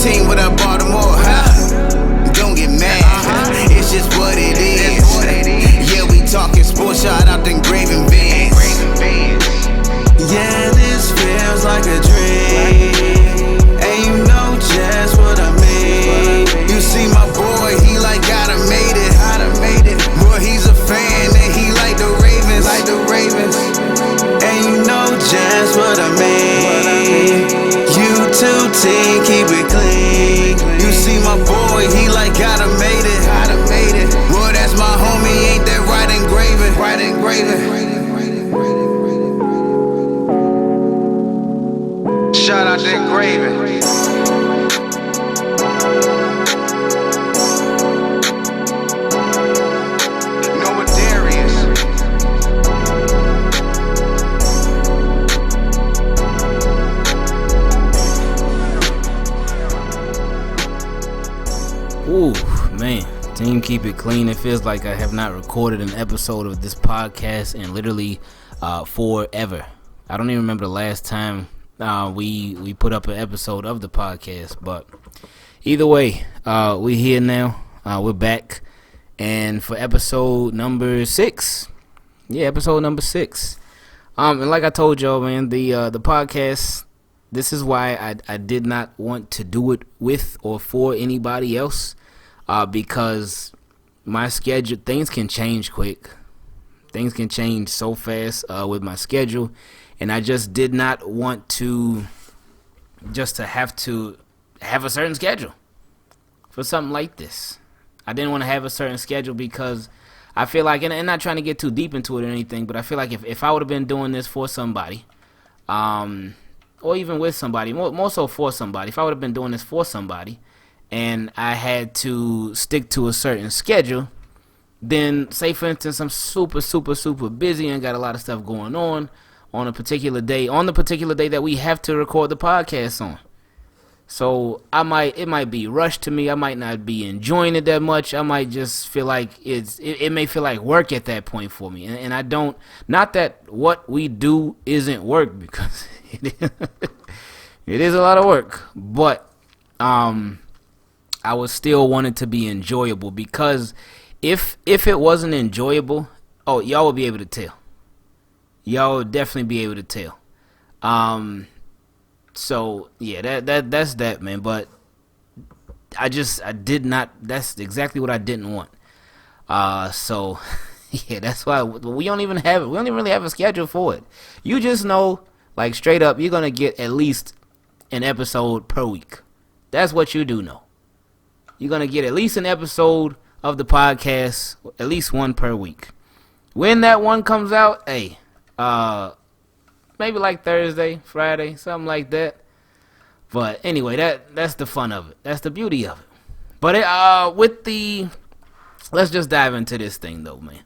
team without Baltimore, huh? Don't get mad, it's just what it is. Yeah, we talking sports, shout out to Ingravenvids. Yeah, this feels like a dream, and you know just what I mean. You see my boy, he like gotta made it. Boy, he's a fan, and he like the Ravens. And you know just what I mean. You two team, keep it clean. You see my boy, he like gotta made it. Boy, that's my homie, ain't that right, Ingraven? Shout out to Ingraven. Ooh, man. Team Keep It Clean. It feels like I have not recorded an episode of this podcast in literally forever. I don't even remember the last time we put up an episode of the podcast. But either way, we're here now. We're back. And for episode number 6. Yeah, episode number 6. And like I told y'all, man, the podcast, this is why I did not want to do it with or for anybody else, because my schedule, things can change quick. Things can change so fast with my schedule, and I just did not want to have a certain schedule for something like this. I didn't want to have a certain schedule because I feel like, and not trying to get too deep into it or anything, but I feel like if I would have been doing this for somebody, or even with somebody, more so for somebody, if I would have been doing this for somebody and I had to stick to a certain schedule, then say for instance I'm super busy and got a lot of stuff going on a particular day, the particular day that we have to record the podcast on. So it might be rushed to me. I might not be enjoying it that much. I might just feel like it may feel like work at that point for me. And I don't, not that what we do isn't work, because it is a lot of work, but I would still want it to be enjoyable, because if it wasn't enjoyable, y'all would be able to tell. Y'all would definitely be able to tell. So yeah, that's that, man. But I did not. That's exactly what I didn't want. So yeah, that's why we don't even really have a schedule for it. You just know, like straight up, you're gonna get at least an episode per week. That's what you do know. You're gonna get at least an episode of the podcast, at least one per week. When that one comes out, hey, maybe like Thursday, Friday, something like that. But anyway, that's the fun of it. That's the beauty of it. But let's just dive into this thing though, man.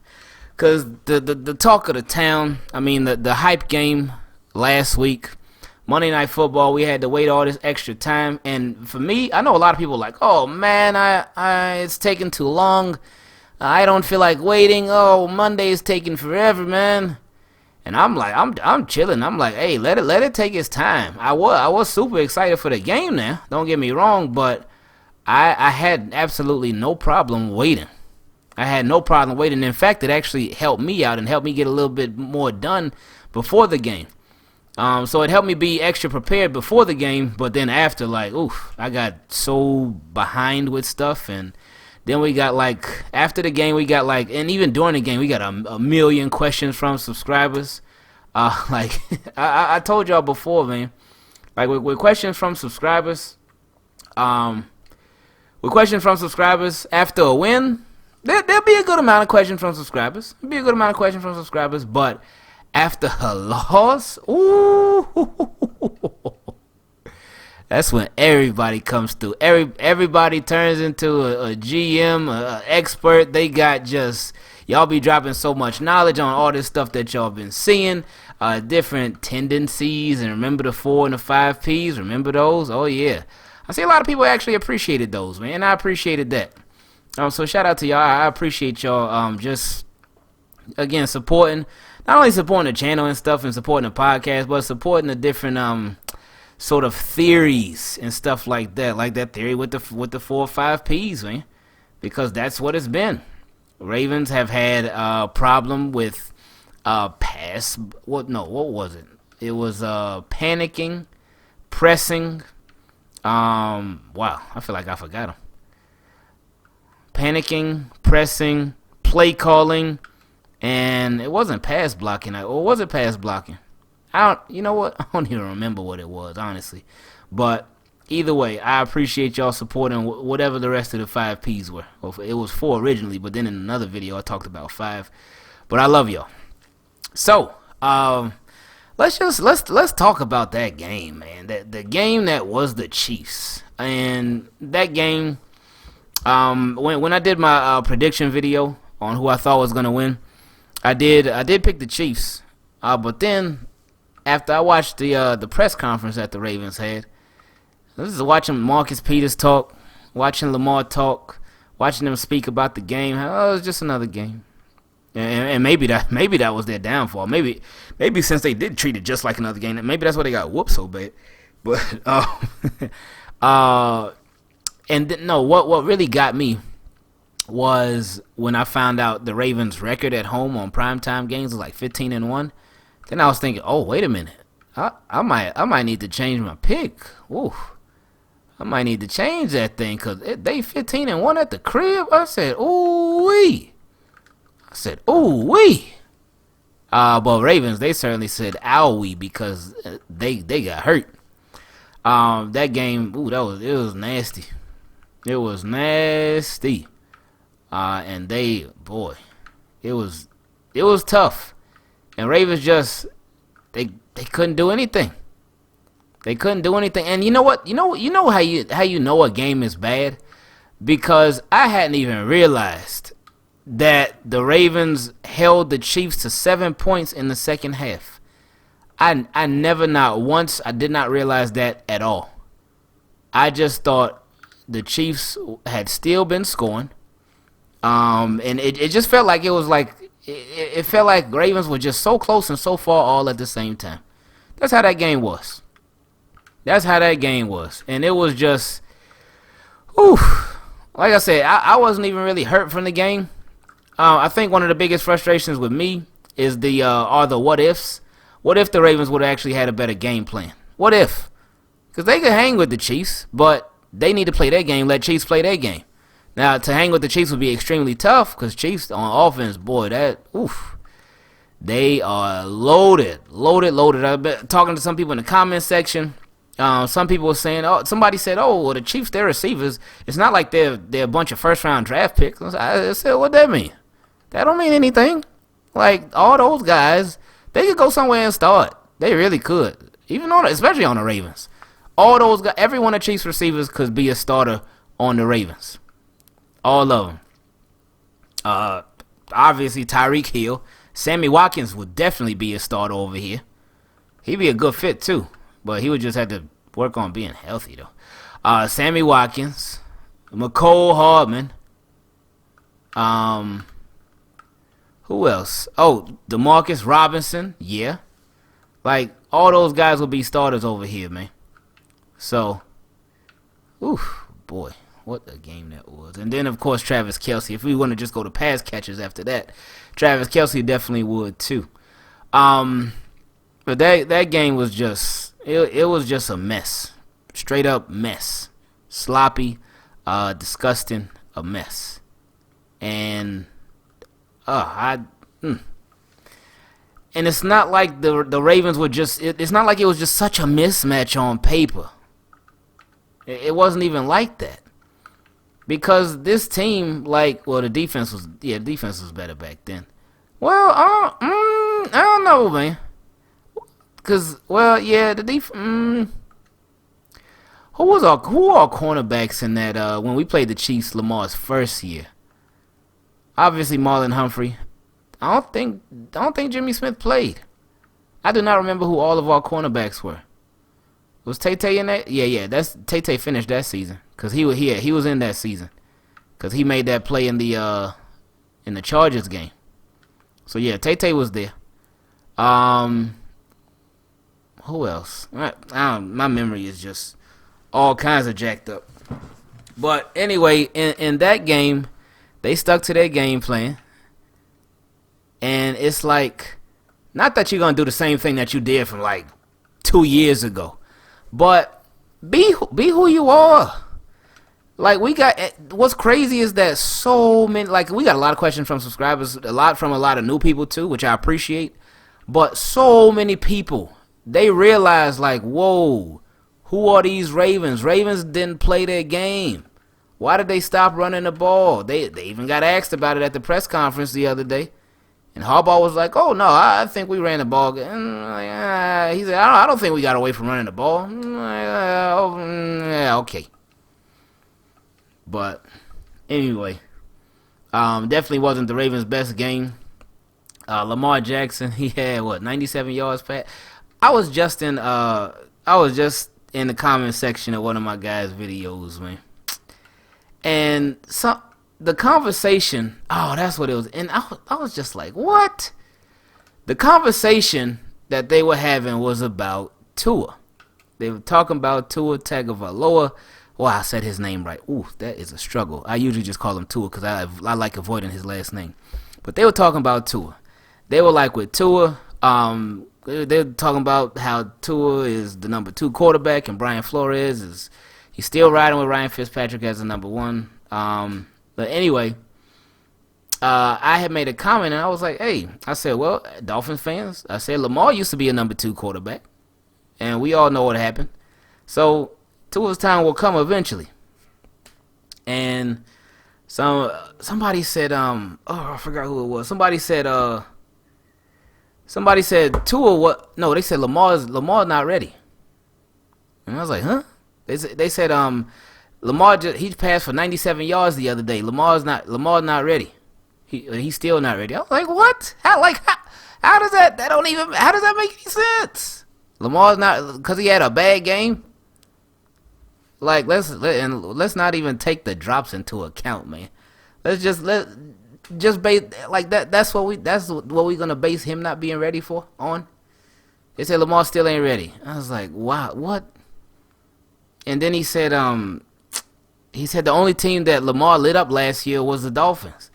Cause the talk of the town, I mean the hype game last week, Monday Night Football, we had to wait all this extra time, and for me, I know a lot of people are like, oh man, it's taking too long. I don't feel like waiting. Oh, Monday is taking forever, man. And I'm like, I'm chilling. I'm like, hey, let it take its time. I was super excited for the game now. Don't get me wrong, but I had absolutely no problem waiting. I had no problem waiting. In fact, it actually helped me out and helped me get a little bit more done before the game. So it helped me be extra prepared before the game, but then after, like, oof, I got so behind with stuff. And then we got, like, after the game, we got, like, and even during the game, we got a million questions from subscribers. Like, I told y'all before, man, like, with questions from subscribers, after a win, there'll be a good amount of questions from subscribers. But after a loss, ooh, that's when everybody comes through. Everybody turns into a GM, a expert. They got just, y'all be dropping so much knowledge on all this stuff that y'all been seeing, different tendencies, and remember the 4 and the 5 Ps. Remember those? Oh yeah, I see a lot of people actually appreciated those, man. I appreciated that. So shout out to y'all. I appreciate y'all. Just again supporting. Not only supporting the channel and stuff and supporting the podcast, but supporting the different sort of theories and stuff like that theory with the 4 or 5 P's, man, because that's what it's been. Ravens have had a problem with what was it? It was panicking, pressing. Wow, I feel like I forgot them. Panicking, pressing, play calling, and it wasn't pass blocking. Or was it pass blocking? You know what? I don't even remember what it was, honestly. But either way, I appreciate y'all supporting whatever the rest of the 5 P's were. Well, it was 4 originally, but then in another video I talked about 5. But I love y'all. So, let's talk about that game, man. The game that was the Chiefs, and that game. When I did my prediction video on who I thought was gonna win, I did pick the Chiefs. But then after I watched the press conference that the Ravens had, this is watching Marcus Peters talk, watching Lamar talk, watching them speak about the game. Oh, it was just another game. And maybe that was their downfall. Maybe since they did treat it just like another game, maybe that's why they got whooped so bad. But what really got me was when I found out the Ravens' record at home on primetime games was like 15-1. Then I was thinking, oh, wait a minute, I might need to change my pick. Ooh, I might need to change that thing because they 15-1 at the crib. I said, ooh wee. But Ravens, they certainly said owie because they got hurt. That game, it was nasty. It was nasty. And it was tough. And Ravens just they couldn't do anything. They couldn't do anything. And you know what? You know how you know a game is bad? Because I hadn't even realized that the Ravens held the Chiefs to 7 points in the second half. I never, not once, I did not realize that at all. I just thought the Chiefs had still been scoring. And it just felt like it felt like Ravens were just so close and so far all at the same time. That's how that game was. And it was just, like I said, I wasn't even really hurt from the game. I think one of the biggest frustrations with me is the what ifs. What if the Ravens would have actually had a better game plan? What if? Because they could hang with the Chiefs, but they need to play their game, let Chiefs play their game. Now, to hang with the Chiefs would be extremely tough because Chiefs on offense, boy, they are loaded. I've been talking to some people in the comment section. Some people were saying, somebody said, well, the Chiefs, their receivers, it's not like they're a bunch of first-round draft picks. I said, what that mean? That don't mean anything. Like, all those guys, they could go somewhere and start. They really could. Especially on the Ravens. All those guys, every one of Chiefs receivers could be a starter on the Ravens. All of them. Obviously, Tyreek Hill. Sammy Watkins would definitely be a starter over here. He'd be a good fit, too. But he would just have to work on being healthy, though. Sammy Watkins. McCole Hardman. Who else? DeMarcus Robinson. Yeah. Like, all those guys will be starters over here, man. So, boy, what a game that was. And then, of course, Travis Kelce. If we want to just go to pass catchers after that, Travis Kelce definitely would, too. But that game was just, it was just a mess. Straight up mess. Sloppy, disgusting, a mess. And and it's not like the Ravens were just, it's not like it was just such a mismatch on paper. It wasn't even like that. Because this team, the defense was better back then. Well, I don't know, man. Because, the defense, who are our cornerbacks in that, when we played the Chiefs, Lamar's first year? Obviously, Marlon Humphrey. I don't think Jimmy Smith played. I do not remember who all of our cornerbacks were. Was Tay-Tay in that? Yeah. That's Tay-Tay finished that season because he was in that season because he made that play in the Chargers game. So yeah, Tay-Tay was there. Who else? My memory is just all kinds of jacked up. But anyway, in that game, they stuck to their game plan. And it's like, not that you're going to do the same thing that you did from like 2 years ago, but be who you are. Like, what's crazy is that so many, like, we got a lot of questions from subscribers, a lot of new people too, which I appreciate. But so many people, they realize, like, whoa, who are these Ravens? Ravens didn't play their game. Why did they stop running the ball? They even got asked about it at the press conference the other day. And Harbaugh was like, oh, no, I think we ran the ball. He said, I don't think we got away from running the ball. Yeah, okay. But anyway, definitely wasn't the Ravens' best game. Lamar Jackson, he had, 97 yards pass. I was just in the comment section of one of my guys' videos, man. And the conversation, that's what it was. And I was just like, what? The conversation that they were having was about Tua. They were talking about Tua Tagovailoa. Well, I said his name right. Ooh, that is a struggle. I usually just call him Tua because I like avoiding his last name. But they were talking about Tua. They were like, with Tua, they're talking about how Tua is the number 2 quarterback and Brian Flores he's still riding with Ryan Fitzpatrick as the number 1. But anyway, I had made a comment and I was like, hey, I said, well, Dolphins fans, I said Lamar used to be a number 2 quarterback, and we all know what happened. So Tua's time will come eventually. And somebody said, I forgot who it was. Somebody said Tua what? No, they said Lamar's not ready. And I was like, huh? They said Lamar he passed for 97 yards the other day. Lamar's not ready. He's still not ready. I was like, what? How does that make any sense? Lamar's not, because he had a bad game. Like, let's not even take the drops into account, man. Let's just base like that. That's what we're gonna base him not being ready on. They said Lamar still ain't ready. I was like, wow, what? And then he said the only team that Lamar lit up last year was the Dolphins.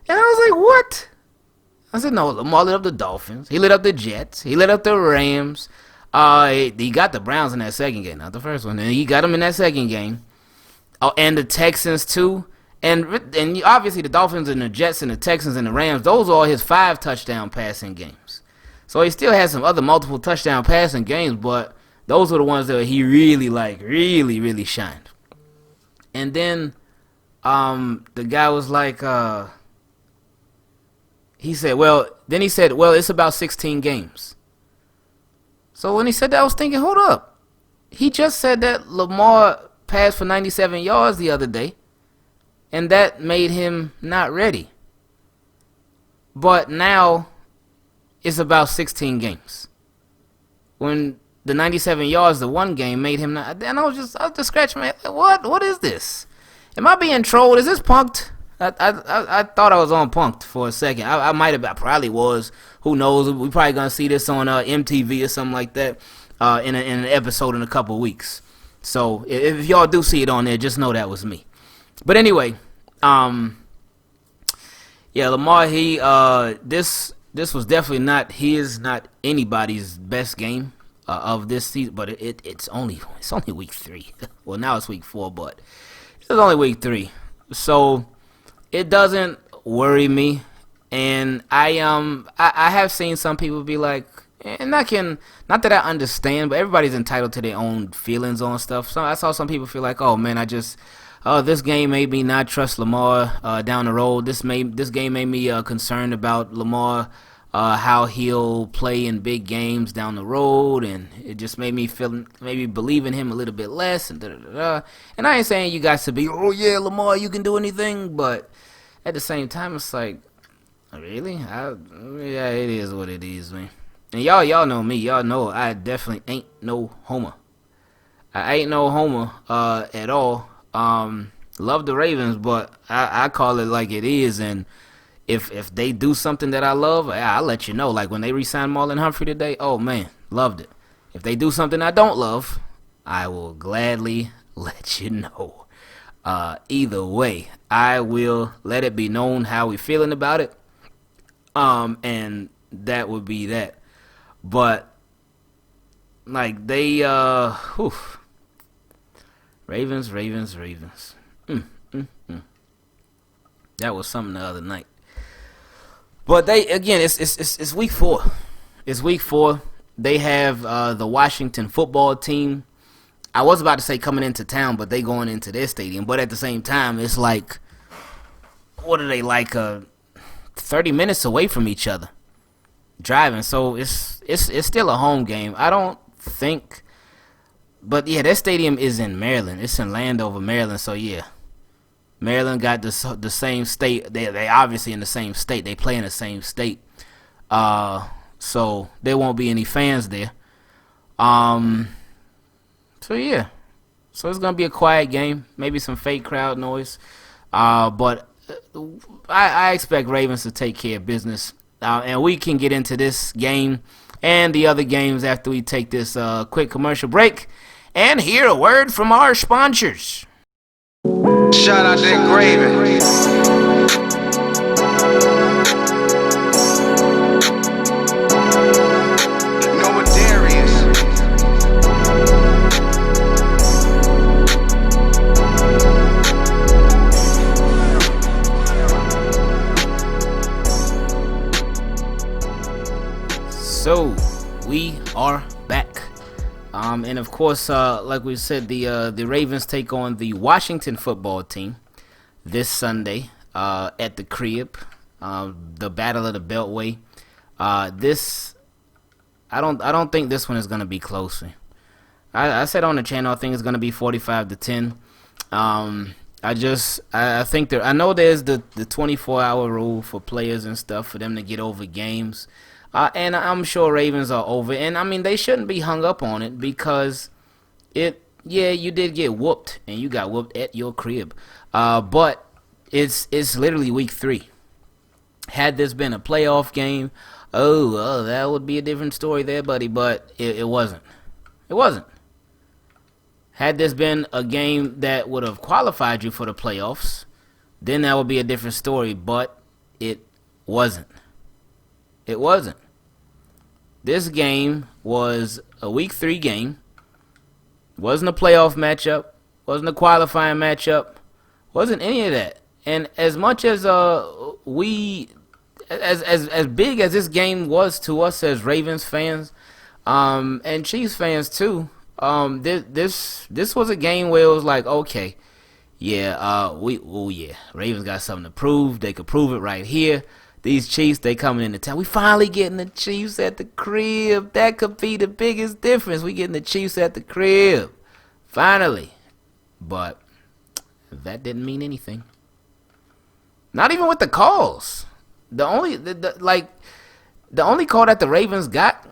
And I was like, what? I said, no, Lamar lit up the Dolphins. He lit up the Jets. He lit up the Rams. He got the Browns in that second game, not the first one. And he got them in that second game. Oh, and the Texans too. And obviously the Dolphins and the Jets and the Texans and the Rams, those are all his 5 touchdown passing games. So he still has some other multiple touchdown passing games, but those are the ones that he really really shined. And then the guy was like, he said, well, it's about 16 games. So when he said that, I was thinking, hold up. He just said that Lamar passed for 97 yards the other day, and that made him not ready. But now it's about 16 games. When the 97 yards, the one game, made him not. And I was just scratching my head. Like, what is this? Am I being trolled? Is this punked? I thought I was on punked for a second. I might have. I probably was. Who knows? We probably gonna see this on MTV or something like that in an episode in a couple weeks. So if y'all do see it on there, just know that was me. But anyway, yeah, Lamar. This was definitely not anybody's best game of this season. But it's only week 3. Well, now it's week 4, but it's only week 3. So it doesn't worry me, and I have seen some people be like, and not that I understand, but everybody's entitled to their own feelings on stuff. So I saw some people feel like, oh man, this game made me not trust Lamar down the road. This game made me concerned about Lamar, how he'll play in big games down the road, and it just made me feel maybe believe in him a little bit less, and And I ain't saying you guys should be, oh yeah, Lamar, you can do anything, but at the same time, it's like, really? Yeah, it is what it is, man. And y'all know me. Y'all know I definitely ain't no homer. I ain't no homer at all. Love the Ravens, but I call it like it is. And if they do something that I love, I'll let you know. Like when they re-signed Marlon Humphrey today, oh man, loved it. If they do something I don't love, I will gladly let you know. Either way, I will let it be known how we feeling about it. And that would be that. But like they Ravens. That was something the other night. But they again, it's week 4. It's week 4. They have the Washington football team. I was about to say coming into town, but they going into their stadium. But at the same time, it's like, what are they like? 30 minutes away from each other, driving. So it's still a home game. I don't think, but yeah, their stadium is in Maryland. It's in Landover, Maryland. So yeah, Maryland got the same state. They obviously in the same state. They play in the same state. So there won't be any fans there. So yeah, so it's gonna be a quiet game. Maybe some fake crowd noise. But I expect Ravens to take care of business. And we can get into this game and the other games after we take this quick commercial break and hear a word from our sponsors. Shout out to Ingravenvids. So we are back, and of course, like we said, the Ravens take on the Washington football team this Sunday at the crib, the Battle of the Beltway. I don't think this one is gonna be close. I said on the channel I think it's gonna be 45-10. I think I know there's the 24-hour rule for players and stuff for them to get over games. And I'm sure Ravens are over. And, I mean, they shouldn't be hung up on it because you did get whooped. And you got whooped at your crib. But it's literally week 3. Had this been a playoff game, that would be a different story there, buddy. But it wasn't. It wasn't. Had this been a game that would have qualified you for the playoffs, then that would be a different story. But it wasn't. It wasn't. This game was a week 3 game. Wasn't a playoff matchup. Wasn't a qualifying matchup. Wasn't any of that. And as much as as big as this game was to us as Ravens fans, and Chiefs fans too, this was a game where it was like, okay, Ravens got something to prove. They could prove it right here. These Chiefs, they coming into town. We finally getting the Chiefs at the crib. That could be the biggest difference. We getting the Chiefs at the crib. Finally. But that didn't mean anything. Not even with the calls. The only call that the Ravens got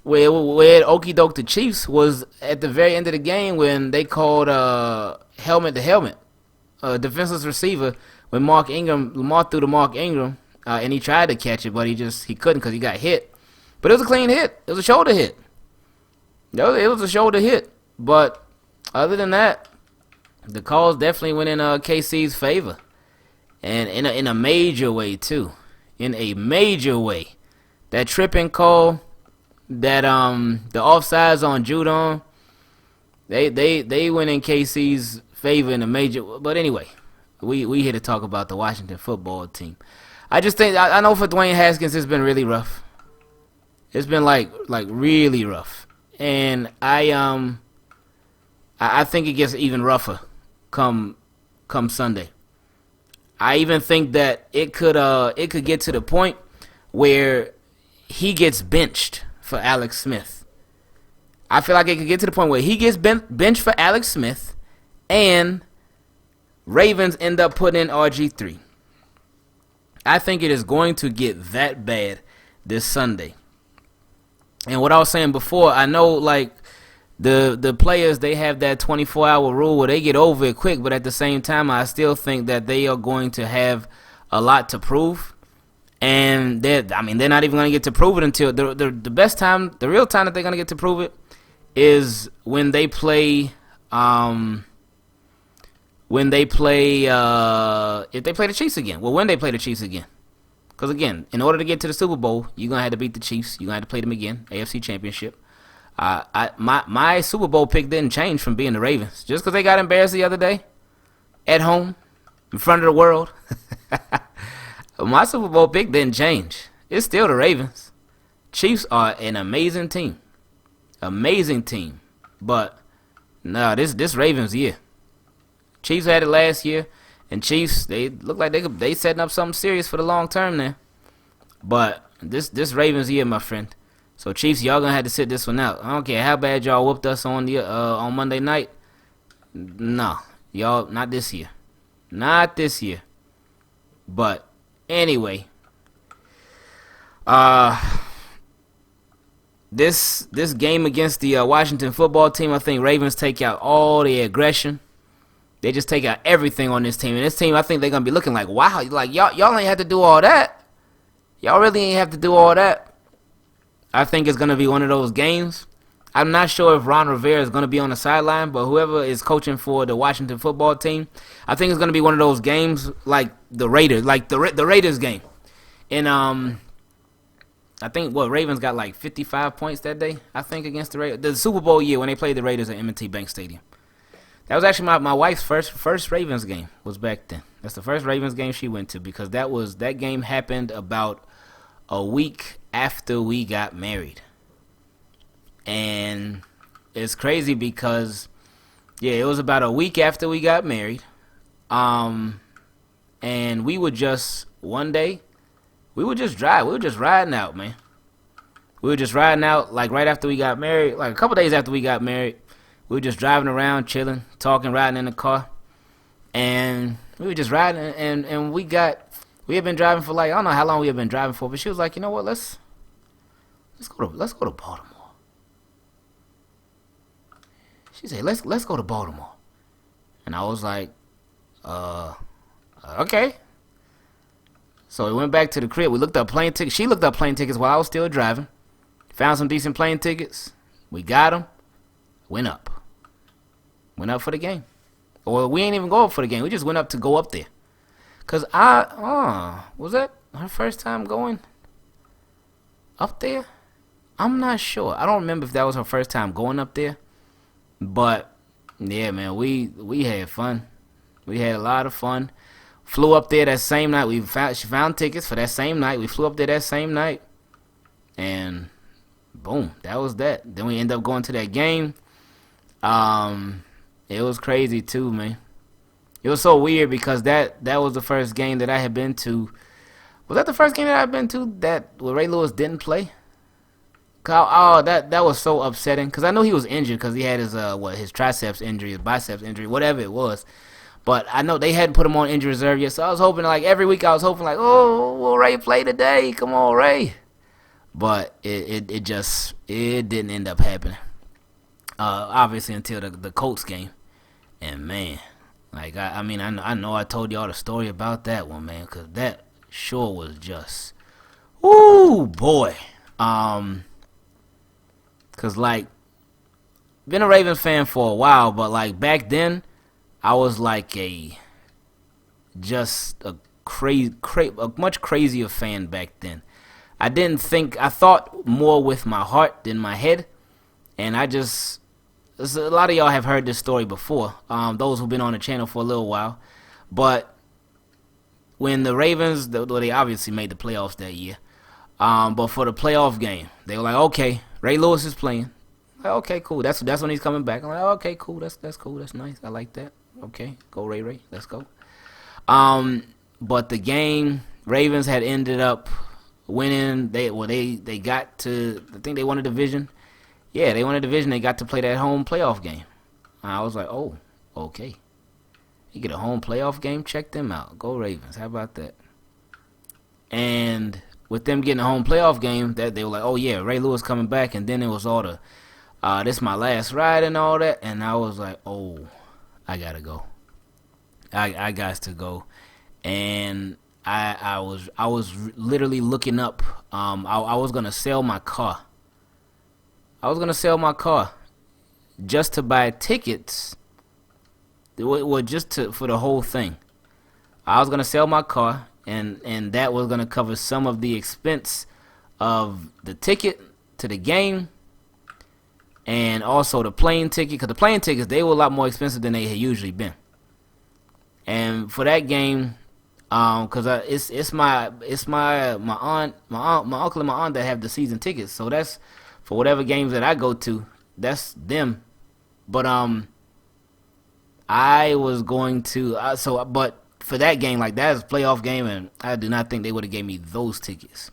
where it okey doke the Chiefs was at the very end of the game when they called helmet to helmet. Defenseless receiver when Lamar threw to Mark Ingram. And he tried to catch it, but he couldn't because he got hit. But it was a clean hit. It was a shoulder hit. It was a shoulder hit. But other than that, the calls definitely went in KC's favor, and in a major way too. In a major way, that tripping call, that the offsides on Judon, they went in KC's favor in a major. But anyway, we here to talk about the Washington football team. I just think I know for Dwayne Haskins it's been really rough. It's been like really rough, and I think it gets even rougher come Sunday. I even think that it could get to the point where he gets benched for Alex Smith. I feel like it could get to the point where he gets benched for Alex Smith, and Ravens end up putting in RG3. I think it is going to get that bad this Sunday. And what I was saying before, I know like the players, they have that 24-hour rule where they get over it quick, but at the same time, I still think that they are going to have a lot to prove. And they're not even going to get to prove it until the real time that they're going to get to prove it is when they play if they play the Chiefs again. Well, when they play the Chiefs again. Because, again, in order to get to the Super Bowl, you're going to have to beat the Chiefs. You're going to have to play them again, AFC Championship. My Super Bowl pick didn't change from being the Ravens. Just because they got embarrassed the other day at home in front of the world. My Super Bowl pick didn't change. It's still the Ravens. Chiefs are an amazing team. Amazing team. But, no, this Ravens year. Chiefs had it last year. And Chiefs, they look like they setting up something serious for the long term there. But this Ravens year, my friend. So Chiefs, y'all gonna have to sit this one out. I don't care how bad y'all whooped us on Monday night. No, y'all not this year. Not this year. But anyway, this game against the Washington football team, I think Ravens take out all the aggression. They just take out everything on this team. And this team, I think they're going to be looking like, wow, like y'all ain't have to do all that. Y'all really ain't have to do all that. I think it's going to be one of those games. I'm not sure if Ron Rivera is going to be on the sideline, but whoever is coaching for the Washington football team, I think it's going to be one of those games like the Raiders, like the Raiders game. And I think, Ravens got like 55 points that day, I think, against the Raiders. The Super Bowl year when they played the Raiders at M&T Bank Stadium. That was actually my wife's first Ravens game was back then. That's the first Ravens game she went to because that game happened about a week after we got married. And it's crazy because, it was about a week after we got married. And we would just, one day, we would just drive. We were just riding out, man. We were just riding out like right after we got married, like a couple days after we got married. We were just driving around, chilling, talking, riding in the car. And we were just riding, and we had been driving for like, I don't know how long we had been driving for, but she was like, you know what, let's go to Baltimore. She said, let's go to Baltimore. And I was like, okay. So we went back to the crib. We looked up plane tickets. She looked up plane tickets while I was still driving. Found some decent plane tickets. We got them. Went up for the game. Or we ain't even go up for the game. We just went up to go up there. Because was that her first time going up there? I'm not sure. I don't remember if that was her first time going up there. But, yeah, man, we had fun. We had a lot of fun. Flew up there that same night. She found tickets for that same night. We flew up there that same night. And, boom, that was that. Then we ended up going to that game. It was crazy too, man. It was so weird because that was the first game that I had been to. Was that the first game that I've been to where Ray Lewis didn't play? That was so upsetting because I knew he was injured because he had his triceps injury, his biceps injury, whatever it was. But I know they hadn't put him on injury reserve yet, so I was hoping like every week I was hoping like, oh, will Ray play today? Come on, Ray. But it didn't end up happening. Obviously until the Colts game. And man, like I know I told y'all the story about that one, man, because that sure was just, ooh boy. Cause like been a Ravens fan for a while, but like back then I was like a much crazier fan back then. I thought more with my heart than my head, and a lot of y'all have heard this story before, those who've been on the channel for a little while. But when the Ravens, they obviously made the playoffs that year, but for the playoff game, they were like, okay, Ray Lewis is playing. Like, okay, cool. That's when he's coming back. I'm like, okay, cool. That's cool. That's nice. I like that. Okay, go Ray. Let's go. But the game, Ravens had ended up winning. They got to, I think they won a division. Yeah, they won a division. They got to play that home playoff game. I was like, oh, okay. You get a home playoff game? Check them out. Go Ravens. How about that? And with them getting a home playoff game, that they were like, oh, yeah, Ray Lewis coming back. And then it was all the, this is my last ride and all that. And I was like, oh, I got to go. I got to go. And I was literally looking up. I was going to sell my car. just to buy tickets. Well, for the whole thing. I was gonna sell my car, and that was gonna cover some of the expense of the ticket to the game, and also the plane ticket. Because the plane tickets, they were a lot more expensive than they had usually been. And for that game, cause it's my uncle and my aunt that have the season tickets. So that's for whatever games that I go to. That's them. But I was going to but for that game, like that is a playoff game, and I do not think they would have gave me those tickets.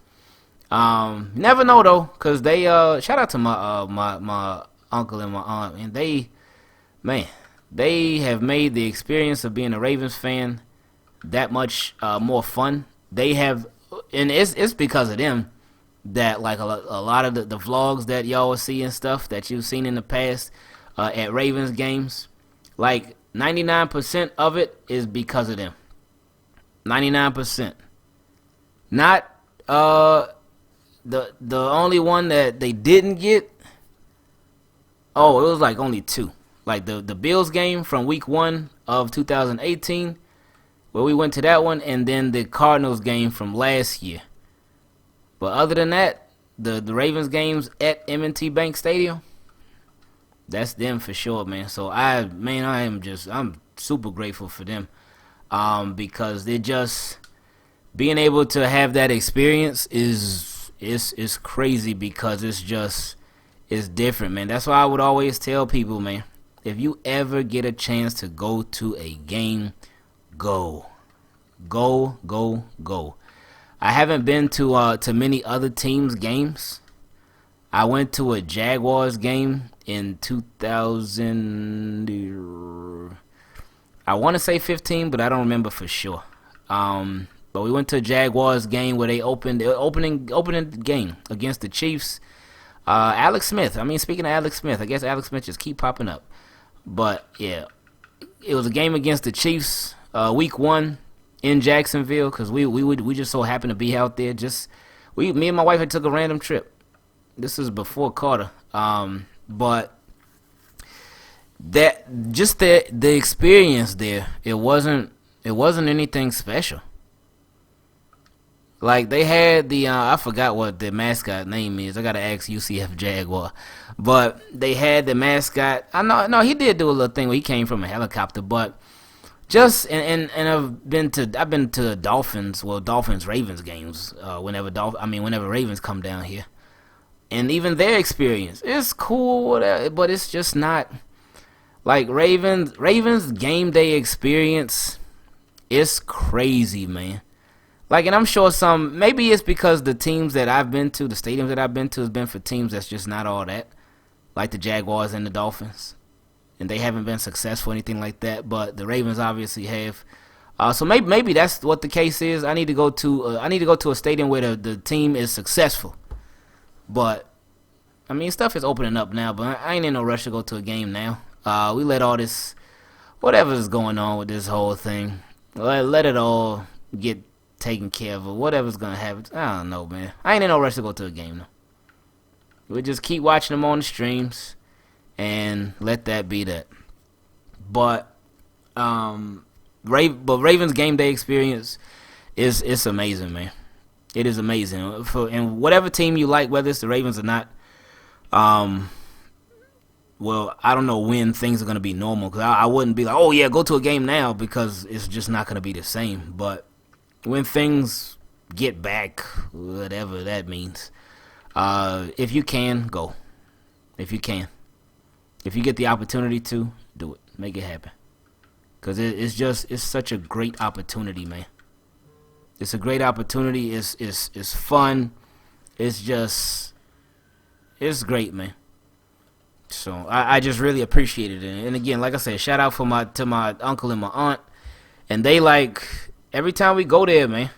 Never know though, cause they shout out to my uncle and my aunt, and they have made the experience of being a Ravens fan that much more fun. They have, and it's because of them that like a lot of the vlogs that y'all will see and stuff that you've seen in the past at Ravens games, like 99% of it is because of them. 99%. Not the only one that they didn't get. Oh, it was like only two. Like the Bills game from week 1 of 2018, where we went to that one, and then the Cardinals game from last year. But other than that, the Ravens games at M&T Bank Stadium, that's them for sure, man. So I'm super grateful for them, because they just being able to have that experience is crazy, because it's different, man. That's why I would always tell people, man, if you ever get a chance to go to a game, go. I haven't been to many other teams' games. I went to a Jaguars game in 2000. I want to say 15, but I don't remember for sure. But we went to a Jaguars game where they opened the opening game against the Chiefs. Alex Smith. I mean, speaking of Alex Smith, I guess Alex Smith just keep popping up. But yeah, it was a game against the Chiefs, week 1 in Jacksonville, because we just so happened to be out there. Me and my wife had took a random trip. This is before Carter. But that just the experience there, it wasn't anything special. Like they had the I forgot what the mascot name is. I gotta ask UCF Jaguar, but they had the mascot. I know, no, he did do a little thing where he came from a helicopter, but just and I've been to Dolphins Ravens games. Whenever Ravens come down here, and even their experience is cool, but it's just not like Ravens game day experience. It's crazy, man. Like, and I'm sure maybe it's because the teams that I've been to, the stadiums that I've been to, has been for teams that's just not all that, like the Jaguars and the Dolphins, and they haven't been successful or anything like that. But the Ravens obviously have. So maybe that's what the case is. I need to go to a stadium where the team is successful. But I mean, stuff is opening up now, but I ain't in no rush to go to a game now. We let all this, whatever's going on with this whole thing, let it all get taken care of, or whatever's gonna happen. I don't know, man. I ain't in no rush to go to a game though. We'll just keep watching them on the streams and let that be that. But Ravens game day experience it's amazing, man. It is amazing. And whatever team you like, whether it's the Ravens or not, well, I don't know when things are gonna be normal, because I wouldn't be like, oh yeah, go to a game now, because it's just not gonna be the same. But when things get back, whatever that means, if you can, go. If you can. If you get the opportunity to, do it. Make it happen. Because it's such a great opportunity, man. It's a great opportunity. It's fun. It's great, man. So I just really appreciate it. And again, like I said, shout out to my uncle and my aunt. And they like, every time we go there, man.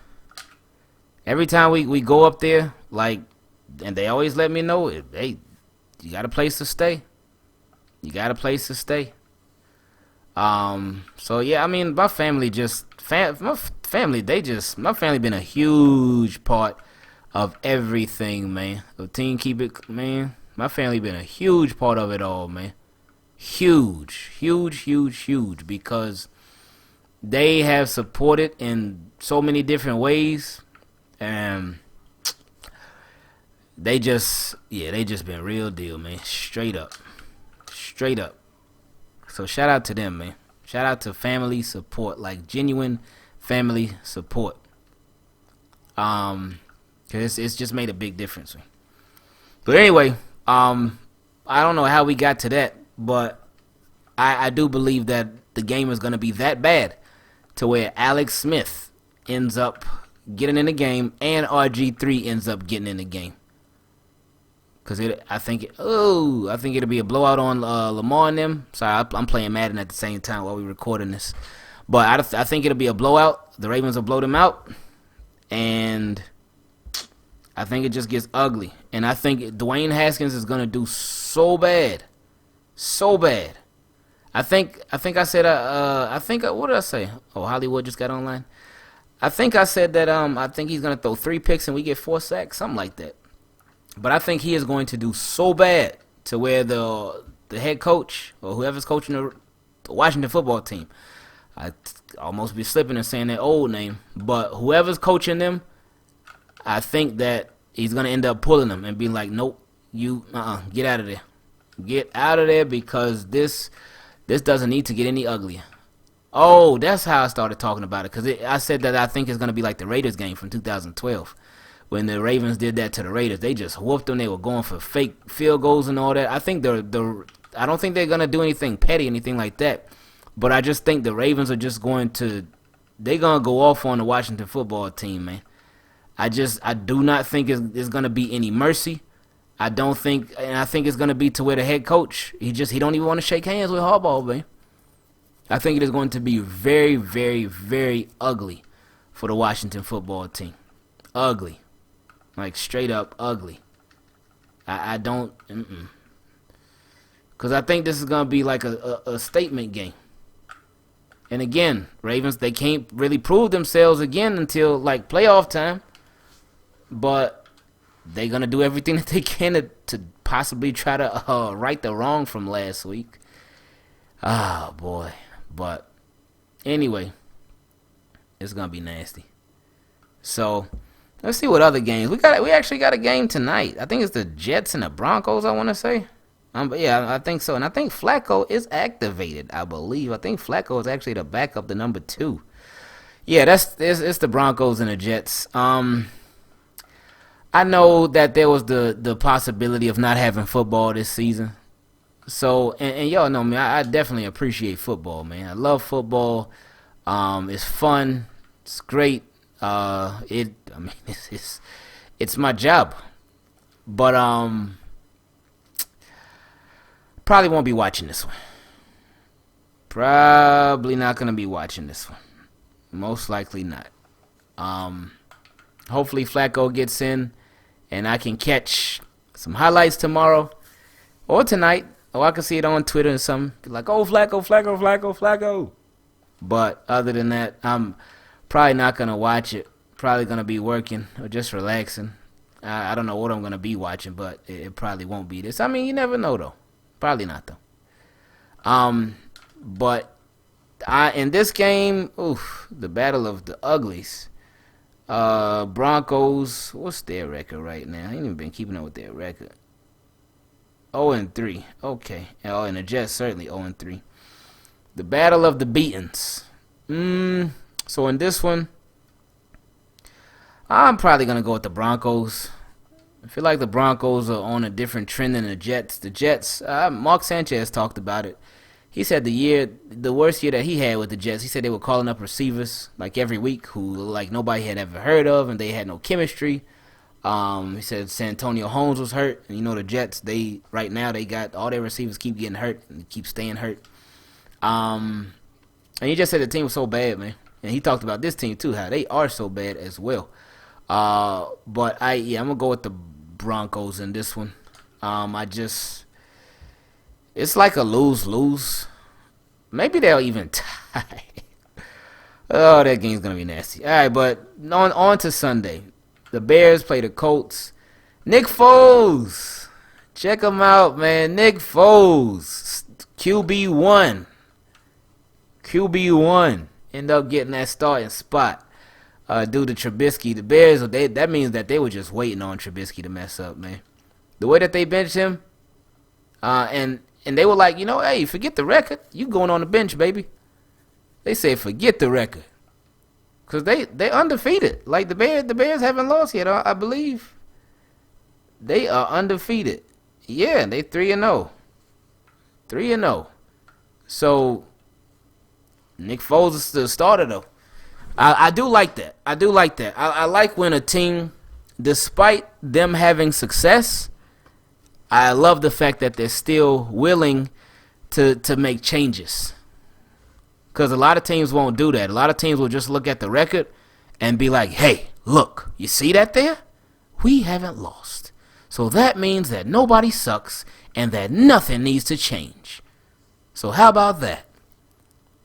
Every time we go up there, like, and they always let me know, hey, you got a place to stay. You got a place to stay. So yeah, I mean, my family my family been a huge part of everything, man. The team Keep It, man. My family been a huge part of it all, man. huge, huge, huge, huge, because they have supported in so many different ways, and they just been real deal, man. Straight up. So shout out to them, man. Shout out to family support, like genuine family support. Cause it's just made a big difference. But anyway, I don't know how we got to that, but I do believe that the game is gonna be that bad to where Alex Smith ends up getting in the game and RG3 ends up getting in the game. Cause I think it'll be a blowout on Lamar and them. Sorry, I'm playing Madden at the same time while we're recording this. But I think it'll be a blowout. The Ravens will blow them out. And I think it just gets ugly. And I think Dwayne Haskins is going to do so bad. So bad. I think I said, what did I say? Oh, Hollywood just got online. I think I said that I think he's going to throw 3 picks and we get 4 sacks. Something like that. But I think he is going to do so bad to where the head coach or whoever's coaching the Washington football team, I almost be slipping and saying that old name, but whoever's coaching them, I think that he's going to end up pulling them and being like, nope, you, get out of there. Get out of there because this doesn't need to get any uglier. Oh, that's how I started talking about it, because I said that I think it's going to be like the Raiders game from 2012. When the Ravens did that to the Raiders, they just whooped them. They were going for fake field goals and all that. I think I don't think they're going to do anything petty, anything like that. But I just think the Ravens are just going to go off on the Washington football team, man. I do not think it's going to be any mercy. I think it's going to be to where the head coach, he don't even want to shake hands with Harbaugh, man. I think it is going to be very, very, very ugly for the Washington football team. Ugly. Like, straight up ugly. I don't... Because I think this is going to be like a statement game. And again, Ravens, they can't really prove themselves again until, like, playoff time. But they're going to do everything that they can to possibly try to right the wrong from last week. Oh, boy. But anyway, it's going to be nasty. So... let's see what other games we actually got a game tonight. I think it's the Jets and the Broncos, I want to say. Yeah, I think so. And I think Flacco is activated, I believe. I think Flacco is actually the backup, the number 2. Yeah, it's the Broncos and the Jets. I know that there was the possibility of not having football this season. So, and y'all know me, I definitely appreciate football, man. I love football. It's fun. It's great. It's my job, but probably won't be watching this one. Probably not gonna be watching this one. Most likely not. Hopefully Flacco gets in, and I can catch some highlights tomorrow or tonight, or I can see it on Twitter or something. Be like, oh, Flacco. But other than that, I'm probably not going to watch it. Probably going to be working or just relaxing. I don't know what I'm going to be watching, but it probably won't be this. I mean, you never know, though. Probably not, though. But in this game, the battle of the uglies. Broncos, what's their record right now? I ain't even been keeping up with their record. 0-3. Okay. Oh, and the Jets certainly 0-3. The battle of the beatens. So in this one, I'm probably going to go with the Broncos. I feel like the Broncos are on a different trend than the Jets. The Jets, Mark Sanchez talked about it. He said the worst year that he had with the Jets, he said they were calling up receivers like every week who like nobody had ever heard of and they had no chemistry. He said Santonio Holmes was hurt. And the Jets, right now they got all their receivers keep getting hurt and keep staying hurt. And he just said the team was so bad, man. And he talked about this team, too, how they are so bad as well. But I'm going to go with the Broncos in this one. It's like a lose-lose. Maybe they'll even tie. Oh, that game's going to be nasty. All right, but on to Sunday. The Bears play the Colts. Nick Foles. Check him out, man. Nick Foles. QB1 end up getting that starting spot due to Trubisky. The Bears, that means that they were just waiting on Trubisky to mess up, man. The way that they benched him, and they were like, hey, forget the record. You going on the bench, baby. They said forget the record. Because they undefeated. Like the Bears haven't lost yet, I believe. They are undefeated. Yeah, they 3-0. 3-0. So Nick Foles is the starter though. I do like that. I like when a team, despite them having success, I love the fact that they're still willing to make changes. Because a lot of teams won't do that. A lot of teams will just look at the record and be like, hey, look, you see that there? We haven't lost. So that means that nobody sucks and that nothing needs to change. So how about that?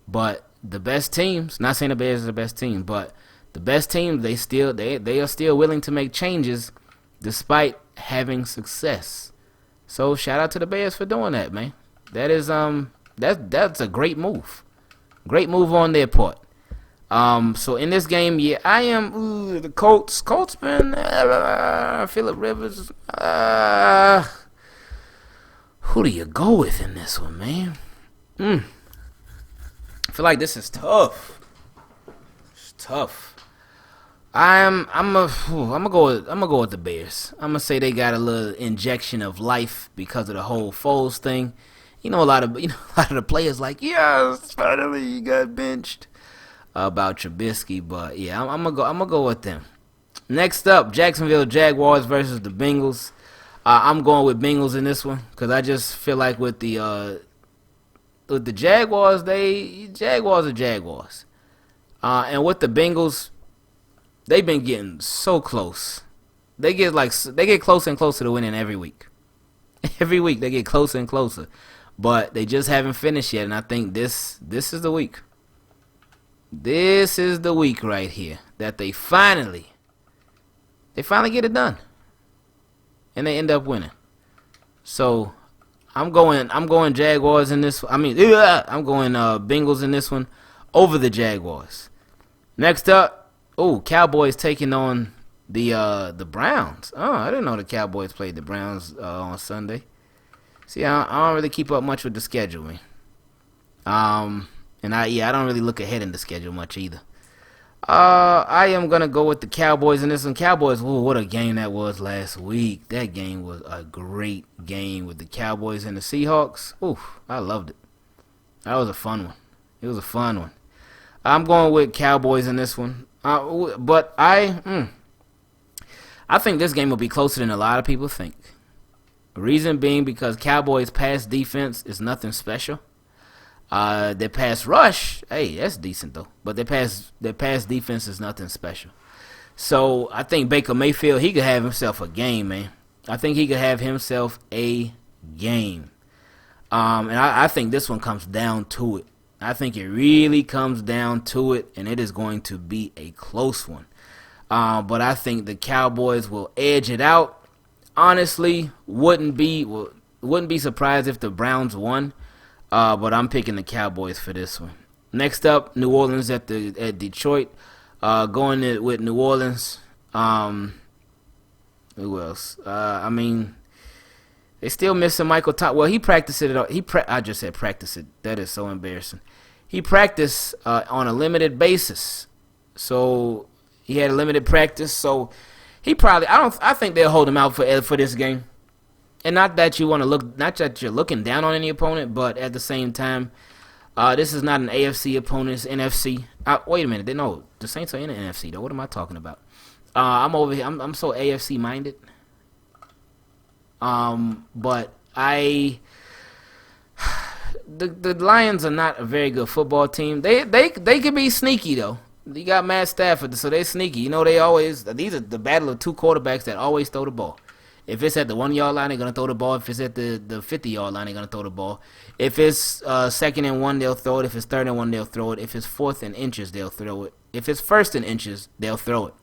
But the best teams, not saying the Bears are the best team, but the best teams, they are still willing to make changes despite having success. So shout out to the Bears for doing that, man. That is that's a great move. Great move on their part. So in this game, yeah, I am the Colts. Colts been Phillip Rivers. Who do you go with in this one, man? I feel like this is tough. It's tough. I'm gonna go with the Bears. I'm gonna say they got a little injection of life because of the whole Foles thing. A lot of the players like, yes, finally you got benched about Trubisky, but yeah, I'm gonna go with them. Next up, Jacksonville Jaguars versus the Bengals. I'm going with Bengals in this one because I just feel like with the Jaguars, Jaguars are Jaguars, and with the Bengals, they've been getting so close. They get closer and closer to winning every week. Every week they get closer and closer. But they just haven't finished yet, and I think this is the week. This is the week right here that they finally get it done, and they end up winning. So I'm going Jaguars in this. I'm going Bengals in this one over the Jaguars. Next up, Cowboys taking on the Browns. Oh, I didn't know the Cowboys played the Browns on Sunday. See, I don't really keep up much with the schedule, man. And I don't really look ahead in the schedule much either. I am gonna go with the Cowboys in this one. Cowboys, what a game that was last week. That game was a great game with the Cowboys and the Seahawks. I loved it. That was a fun one. It was a fun one. I'm going with Cowboys in this one. But I think this game will be closer than a lot of people think. Reason being because Cowboys' pass defense is nothing special. Their pass rush, hey, that's decent though. But their pass defense is nothing special. So I think Baker Mayfield, he could have himself a game, man. I think he could have himself a game. And I think this one comes down to it. I think it really comes down to it, and it is going to be a close one. But I think the Cowboys will edge it out. Honestly, wouldn't be surprised if the Browns won, but I'm picking the Cowboys for this one. Next up, New Orleans at Detroit. Going with New Orleans. Who else? They still missing Michael Thomas. Well, he practiced it. I just said practice it. That is so embarrassing. He practiced on a limited basis, so he had a limited practice. So he probably. I think they'll hold him out for this game. And not that you want to look. Not that you're looking down on any opponent, but at the same time, this is not an AFC opponent. It's NFC. Wait a minute. No, the Saints are in the NFC though. What am I talking about? I'm over here. I'm so AFC minded. But the Lions are not a very good football team. They can be sneaky though. You got Matt Stafford, so they're sneaky. You know, these are the battle of two quarterbacks that always throw the ball. If it's at the 1 yard line, they're gonna throw the ball. If it's at the 50-yard line, they're gonna throw the ball. If it's 2nd and 1, they'll throw it. If it's 3rd and 1, they'll throw it. If it's 4th and inches, they'll throw it. If it's 1st and inches, they'll throw it.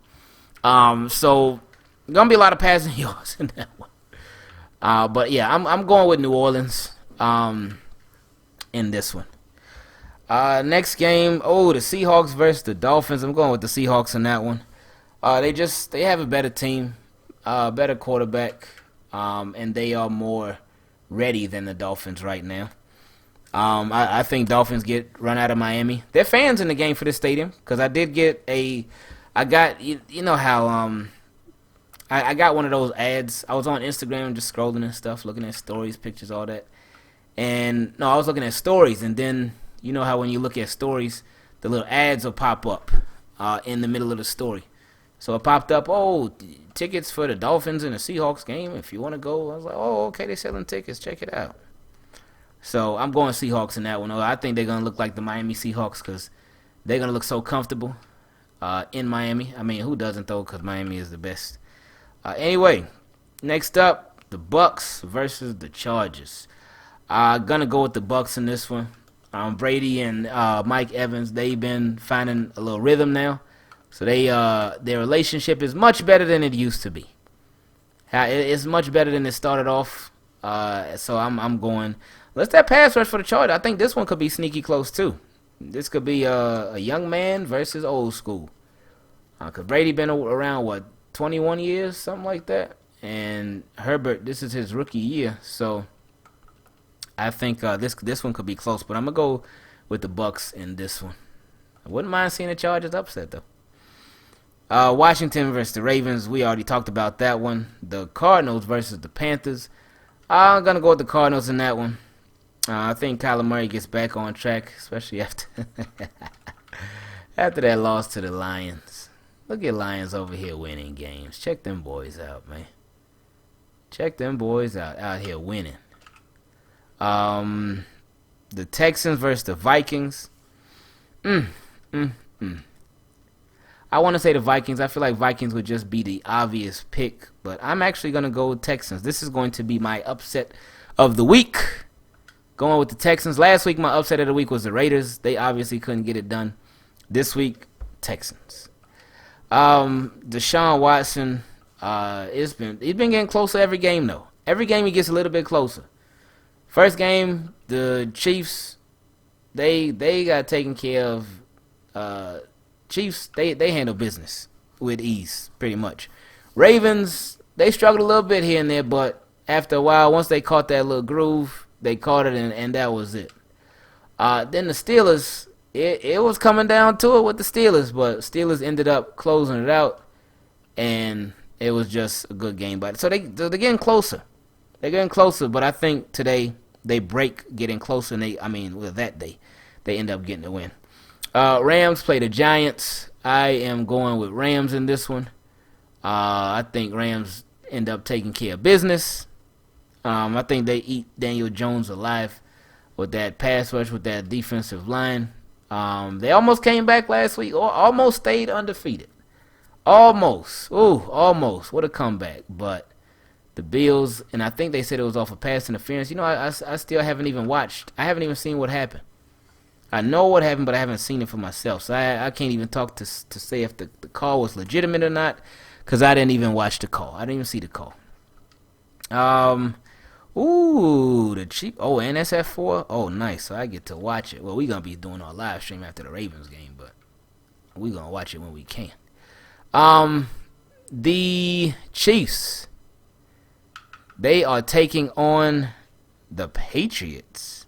So gonna be a lot of passing yards in that one. But yeah, I'm going with New Orleans. in this one. Next game, the Seahawks versus the Dolphins. I'm going with the Seahawks in that one. They have a better team, better quarterback, and they are more ready than the Dolphins right now. I think Dolphins get run out of Miami. There are fans in the game for this stadium because I got I got one of those ads. I was on Instagram just scrolling and stuff, looking at stories, pictures, all that. And no, I was looking at stories, and then you know how when you look at stories, the little ads will pop up in the middle of the story. So it popped up, tickets for the Dolphins and the Seahawks game. If you want to go, I was like, okay, they're selling tickets. Check it out. So I'm going Seahawks in that one. I think they're going to look like the Miami Seahawks because they're going to look so comfortable in Miami. I mean, who doesn't, though, because Miami is the best. Anyway, next up, the Bucks versus the Chargers. Going to go with the Bucks in this one. Brady and Mike Evans, they've been finding a little rhythm now. So their relationship is much better than it used to be. It's much better than it started off. So I'm going. Let's that pass rush for the Chargers. I think this one could be sneaky close too. This could be a young man versus old school. Cause Brady been around 21 years, something like that, and Herbert, this is his rookie year. So I think this one could be close, but I'm gonna go with the Bucks in this one. I wouldn't mind seeing the Chargers upset though. Washington versus the Ravens. We already talked about that one. The Cardinals versus the Panthers. I'm going to go with the Cardinals in that one. I think Kyler Murray gets back on track, especially after that loss to the Lions. Look at Lions over here winning games. Check them boys out, man. Check them boys out here winning. The Texans versus the Vikings. I want to say the Vikings. I feel like Vikings would just be the obvious pick, but I'm actually going to go with Texans. This is going to be my upset of the week. Going with the Texans. Last week, my upset of the week was the Raiders. They obviously couldn't get it done. This week, Texans. Deshaun Watson, he's been getting closer every game, though. Every game he gets a little bit closer. First game, the Chiefs, they got taken care of. Chiefs, they handle business with ease, pretty much. Ravens, they struggled a little bit here and there, but after a while, once they caught that little groove, they caught it, and that was it. Then the Steelers, it was coming down to it with the Steelers, but Steelers ended up closing it out, and it was just a good game. But so they're getting closer. They're getting closer, but I think today they break getting closer, and they end up getting the win. Rams play the Giants. I am going with Rams in this one. I think Rams end up taking care of business. I think they eat Daniel Jones alive with that pass rush, with that defensive line. They almost came back last week, or almost stayed undefeated. Almost. Almost. What a comeback. But the Bills, and I think they said it was off of pass interference. I still haven't even watched. I haven't even seen what happened. I know what happened, but I haven't seen it for myself. So I can't even talk to say if the call was legitimate or not, because I didn't even watch the call. I didn't even see the call. The Chiefs. Oh, and that's at 4? Oh, nice. So I get to watch it. Well, we're going to be doing our live stream after the Ravens game, but we're going to watch it when we can. The Chiefs, they are taking on the Patriots.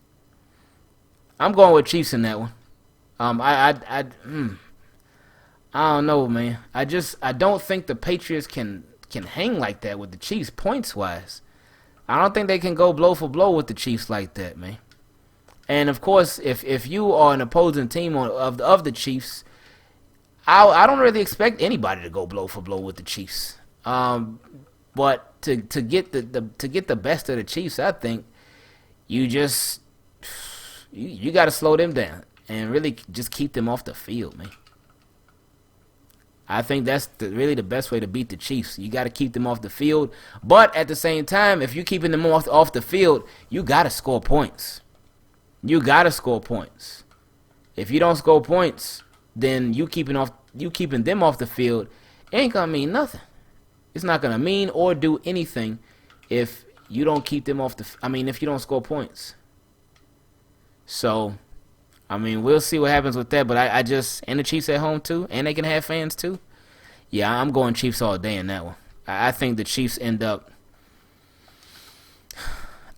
I'm going with Chiefs in that one. I don't know, man. I don't think the Patriots can hang like that with the Chiefs points wise. I don't think they can go blow for blow with the Chiefs like that, man. And of course, if you are an opposing team of the Chiefs, I don't really expect anybody to go blow for blow with the Chiefs. But to get the best of the Chiefs, I think you got to slow them down and really just keep them off the field, man. I think that's really the best way to beat the Chiefs. You got to keep them off the field. But at the same time, if you're keeping them off the field, you got to score points. You got to score points. If you don't score points, then you keeping them off the field ain't going to mean nothing. It's not going to mean or do anything if you don't keep them if you don't score points. So, I mean, we'll see what happens with that. But I just, and the Chiefs at home too, and they can have fans too. Yeah, I'm going Chiefs all day in that one. I think the Chiefs end up.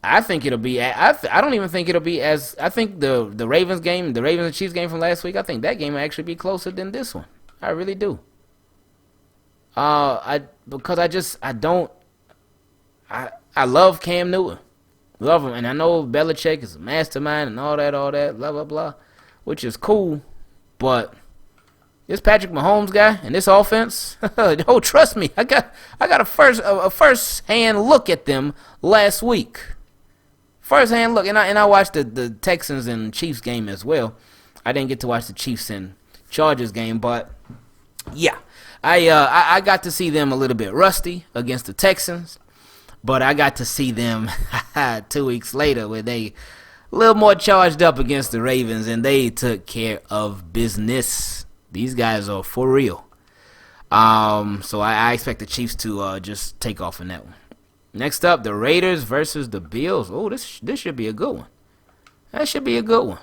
I think it'll be. I don't even think it'll be as. I think the Ravens game, the Ravens and Chiefs game from last week. I think that game will actually be closer than this one. I really do. Because I don't. I love Cam Newton, love him, and I know Belichick is a mastermind and all that, blah blah blah, which is cool, but this Patrick Mahomes guy and this offense, oh trust me, I got a first hand look at them last week. First hand look, and I watched the Texans and Chiefs game as well. I didn't get to watch the Chiefs and Chargers game, but yeah, I got to see them a little bit rusty against the Texans, but I got to see them 2 weeks later where they a little more charged up against the Ravens, and they took care of business. These guys are for real. So I expect the Chiefs to just take off in that one. Next up, the Raiders versus the Bills. Oh, this should be a good one. That should be a good one.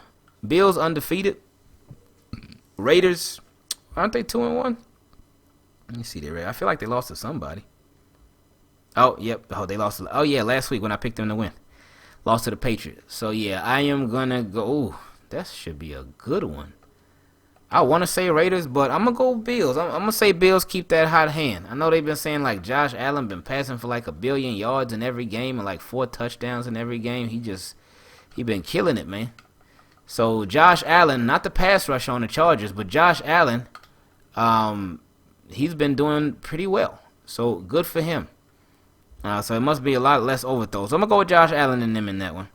Bills undefeated. Raiders, aren't they 2-1? Let me see there. I feel like they lost to somebody. Oh, yep. Oh, they lost. Oh, yeah, last week when I picked them to win. Lost to the Patriots. So, yeah, I am going to go. Ooh, that should be a good one. I want to say Raiders, but I'm going to go Bills. I'm going to say Bills keep that hot hand. I know they've been saying, like, Josh Allen been passing for, like, 1 billion yards in every game and, like, 4 touchdowns in every game. He been killing it, man. So, Josh Allen, not the pass rush on the Chargers, but Josh Allen, he's been doing pretty well. So, good for him. So, it must be a lot less overthrows. So, I'm going to go with Josh Allen and them in that one.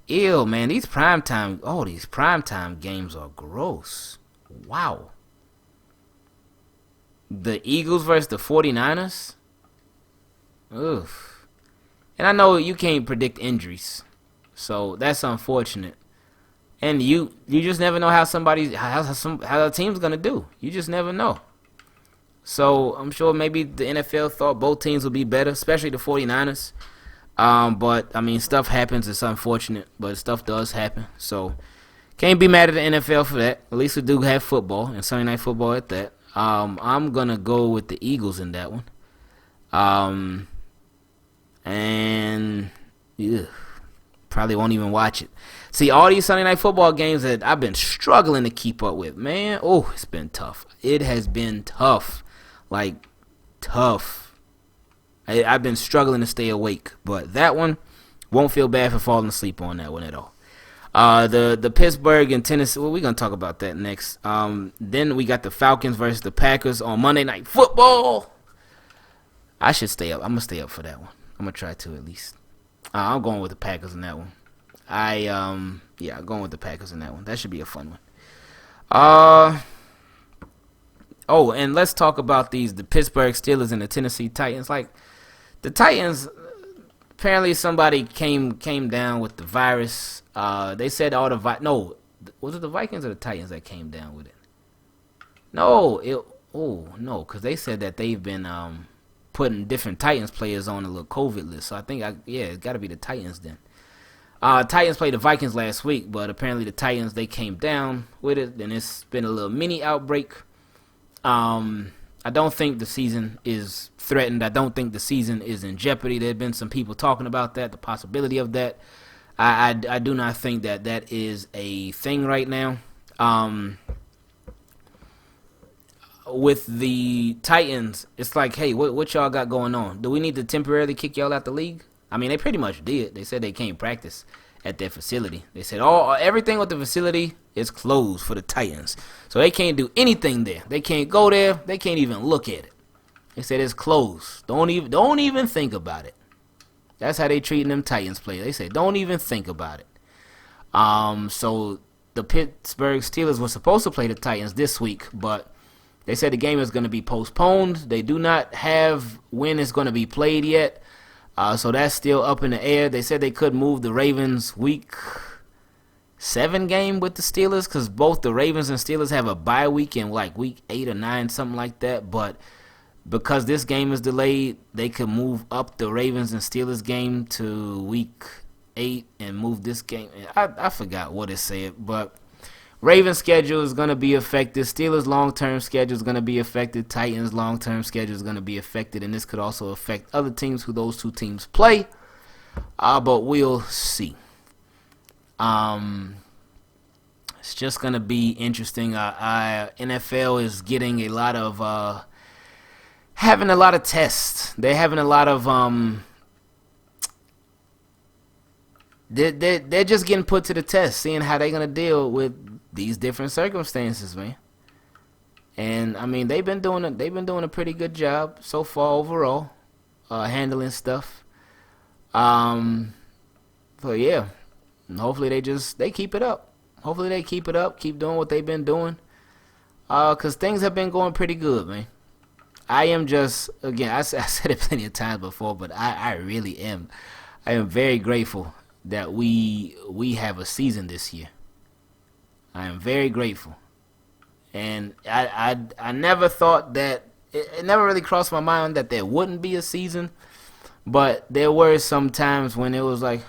Ew, man, these primetime games are gross. Wow. The Eagles versus the 49ers? Oof. And I know you can't predict injuries, so that's unfortunate. And you just never know how a team's gonna do. You just never know. So I'm sure maybe the NFL thought both teams would be better, especially the 49ers. But I mean, stuff happens. It's unfortunate, but stuff does happen. So can't be mad at the NFL for that. At least we do have football and Sunday Night Football at that. I'm gonna go with the Eagles in that one. And yeah, probably won't even watch it. See, all these Sunday Night Football games that I've been struggling to keep up with, man. Oh, it's been tough. It has been tough. Like, tough. I've been struggling to stay awake. But that one, won't feel bad for falling asleep on that one at all. The Pittsburgh and Tennessee, well, we're going to talk about that next. Then we got the Falcons versus the Packers on Monday Night Football. I should stay up. I'm going to stay up for that one. I'm going to try to at least. I'm going with the Packers in that one. Going with the Packers in that one. That should be a fun one. Oh, and let's talk about the Pittsburgh Steelers and the Tennessee Titans. Like, the Titans, apparently somebody came down with the virus. They said all the no, was it the Vikings or the Titans that came down with it? No, because they said that they've been putting different Titans players on a little COVID list. So I think it's got to be the Titans then. Titans played the Vikings last week, but apparently the Titans, they came down with it, and it's been a little mini outbreak. I don't think the season is threatened. I don't think the season is in jeopardy. There have been some people talking about that, the possibility of that. I do not think that is a thing right now. With the Titans, it's like, hey, what y'all got going on? Do we need to temporarily kick y'all out the league? I mean, they pretty much did. They said they can't practice at their facility. They said everything with the facility is closed for the Titans. So they can't do anything there. They can't go there. They can't even look at it. They said it's closed. Don't even think about it. That's how they treating them Titans players. They said don't even think about it. So the Pittsburgh Steelers were supposed to play the Titans this week, but they said the game is going to be postponed. They do not have when it's going to be played yet. So that's still up in the air. They said they could move the Ravens week 7 game with the Steelers because both the Ravens and Steelers have a bye week in like week 8 or 9, something like that. But because this game is delayed, they could move up the Ravens and Steelers game to week 8 and move this game. I forgot what it said, but Ravens schedule is going to be affected. Steelers long-term schedule is going to be affected. Titans long-term schedule is going to be affected, and this could also affect other teams who those two teams play. But we'll see. It's just going to be interesting. NFL is getting a lot of having a lot of tests. They're having a lot of they're just getting put to the test, seeing how they're gonna deal with these different circumstances, man. And I mean, they've been doing a pretty good job so far overall, handling stuff. So yeah, and hopefully they keep it up. Hopefully they keep it up, keep doing what they've been doing. Cause things have been going pretty good, man. I am just, again, I said it plenty of times before, but I really am. I am very grateful that we have a season this year. I am very grateful. And I never thought that, it never really crossed my mind that there wouldn't be a season. But there were some times when it was like,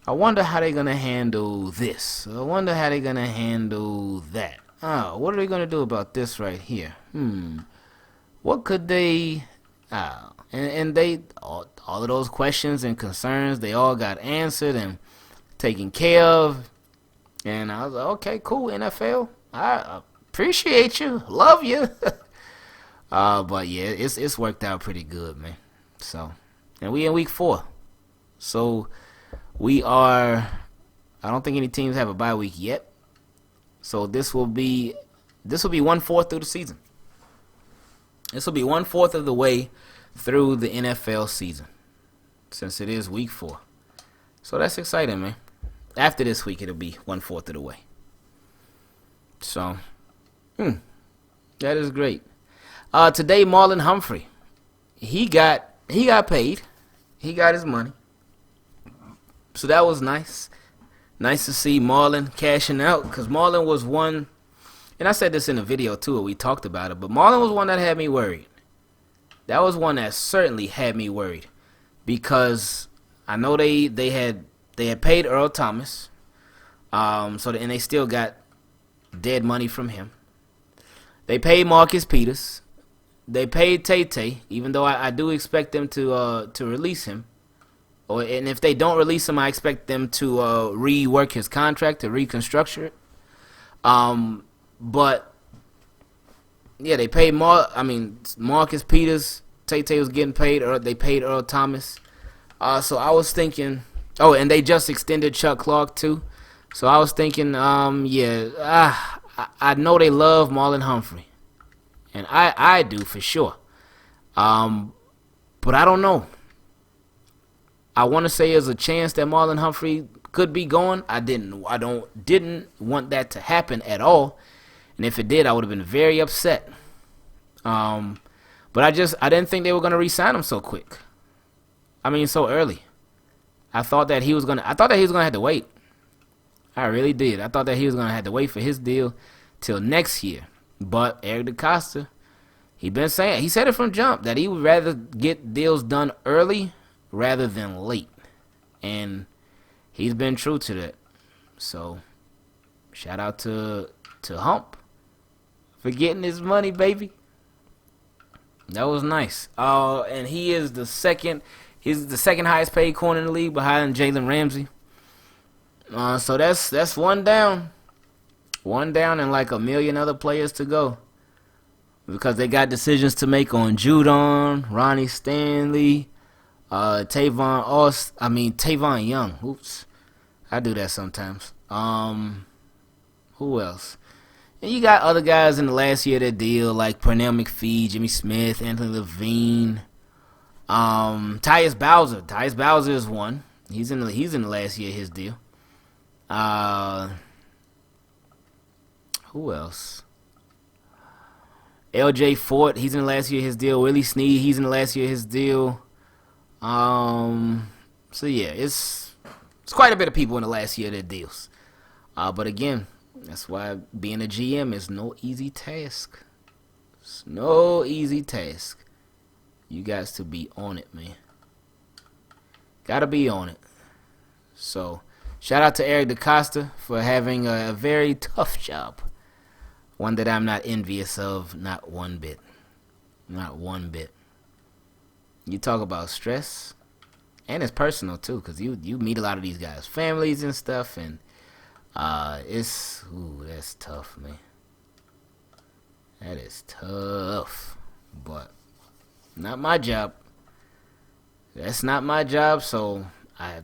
I wonder how they're going to handle this. I wonder how they're going to handle that. What are they going to do about this right here? What could they... And they... All of those questions and concerns, they all got answered and taken care of. And I was like, okay, cool, NFL. I appreciate you. Love you. But yeah, it's worked out pretty good, man. So, and we in week 4. So, we are... I don't think any teams have a bye week yet. So this will be 1/4 through the season. This will be 1/4 of the way through the NFL season, since it is week 4. So that's exciting, man. After this week, it'll be 1/4 of the way. So, that is great. Today, Marlon Humphrey, he got paid. He got his money. So that was nice. Nice to see Marlon cashing out, because Marlon was one, and I said this in the video too, we talked about it, but Marlon was one that had me worried. That was one that certainly had me worried, because I know they had paid Earl Thomas, and they still got dead money from him. They paid Marcus Peters. They paid Tay, even though I do expect them to release him. And if they don't release him, I expect them to rework his contract, to reconstruct it. But yeah, they paid Marcus Peters. Tay was getting paid. They paid Earl Thomas. So I was thinking. Oh, and they just extended Chuck Clark too. So I was thinking, I know they love Marlon Humphrey, and I do for sure. But I don't know. I want to say there's a chance that Marlon Humphrey could be gone. I didn't want that to happen at all. And if it did, I would have been very upset. But I didn't think they were going to re-sign him so quick. I mean, so early. I thought that he was going to have to wait. I really did. I thought that he was going to have to wait for his deal till next year. But Eric DeCosta, he said it from jump that he would rather get deals done early rather than late, and he's been true to that. So, shout out to Hump for getting his money, baby. That was nice. And he is the second highest paid corner in the league, behind Jalen Ramsey. So that's one down, and like a million other players to go, because they got decisions to make on Judon, Ronnie Stanley. Tavon Young. Oops. I do that sometimes. Who else? And you got other guys in the last year of their deal, like Pernell McPhee, Jimmy Smith, Anthony Levine, Tyus Bowser. Tyus Bowser is one. He's in the last year of his deal. Who else? LJ Fort, he's in the last year of his deal. Willie Snead, he's in the last year of his deal. So yeah, it's quite a bit of people in the last year of their deals. But again, that's why being a GM is no easy task. It's no easy task. You guys to be on it, man. Gotta be on it. So, shout out to Eric DaCosta for having a very tough job. One that I'm not envious of, not one bit. Not one bit. You talk about stress, and it's personal too, because you meet a lot of these guys' families and stuff, and that's tough, man. That is tough, but not my job. That's not my job, so I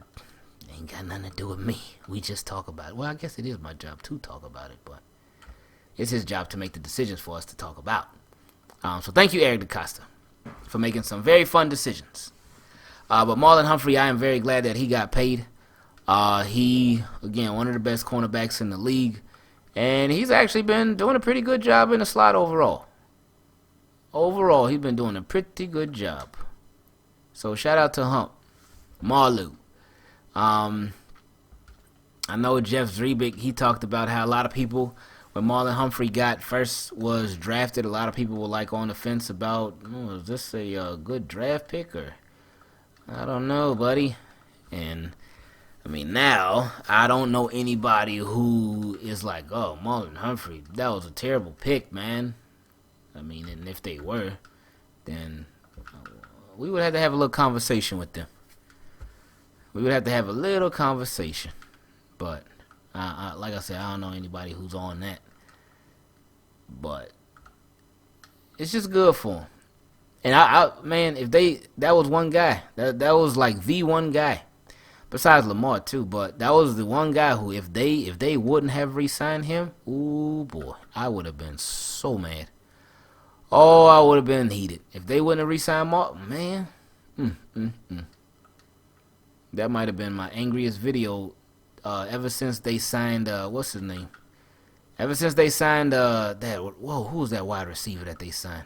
ain't got nothing to do with me. We just talk about it. Well, I guess it is my job to talk about it, but it's his job to make the decisions for us to talk about. So thank you, Eric DaCosta, for making some very fun decisions. But Marlon Humphrey, I am very glad that he got paid. He, again, one of the best cornerbacks in the league, and he's actually been doing a pretty good job in the slot overall. Overall, he's been doing a pretty good job. So shout out to Marlu. I know Jeff Zrebick, he talked about how a lot of people, when Marlon Humphrey was drafted, a lot of people were like on the fence about, is this a good draft pick, or I don't know, buddy. And I mean, now I don't know anybody who is like, oh, Marlon Humphrey, that was a terrible pick, man. I mean, and if they were, then we would have to have a little conversation with them. We would have to have a little conversation. But, like I said, I don't know anybody who's on that. But it's just good for them. And, man, that was one guy. That was like the one guy. Besides Lamar, too. But that was the one guy who, if they wouldn't have re-signed him, ooh, boy, I would have been so mad. Oh, I would have been heated. If they wouldn't have re-signed Mark, man. That might have been my angriest video ever since they signed, what's his name? Ever since they signed, who was that wide receiver that they signed?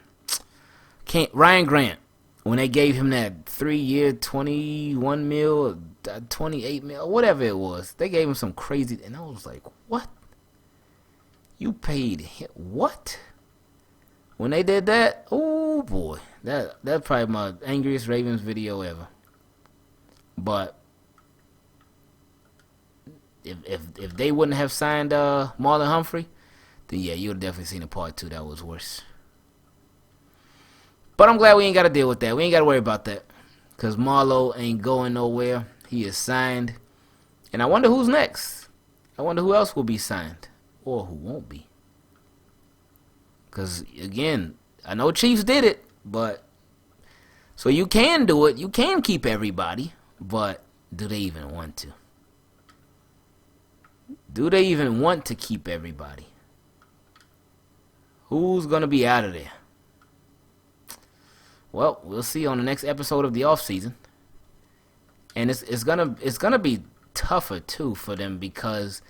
Ryan Grant. When they gave him that 3-year, 21 mil, 28 mil, whatever it was. They gave him some crazy, and I was like, what? You paid him, what? When they did that, oh boy, that's probably my angriest Ravens video ever. But if they wouldn't have signed Marlon Humphrey, then yeah, you would have definitely seen a part 2 that was worse. But I'm glad we ain't got to deal with that. We ain't got to worry about that, because Marlo ain't going nowhere. He is signed, and I wonder who's next. I wonder who else will be signed, or who won't be. Because, again, I know Chiefs did it, but so you can do it. You can keep everybody, but do they even want to? Do they even want to keep everybody? Who's going to be out of there? Well, we'll see on the next episode of the offseason. And it's gonna be tougher, too, for them, because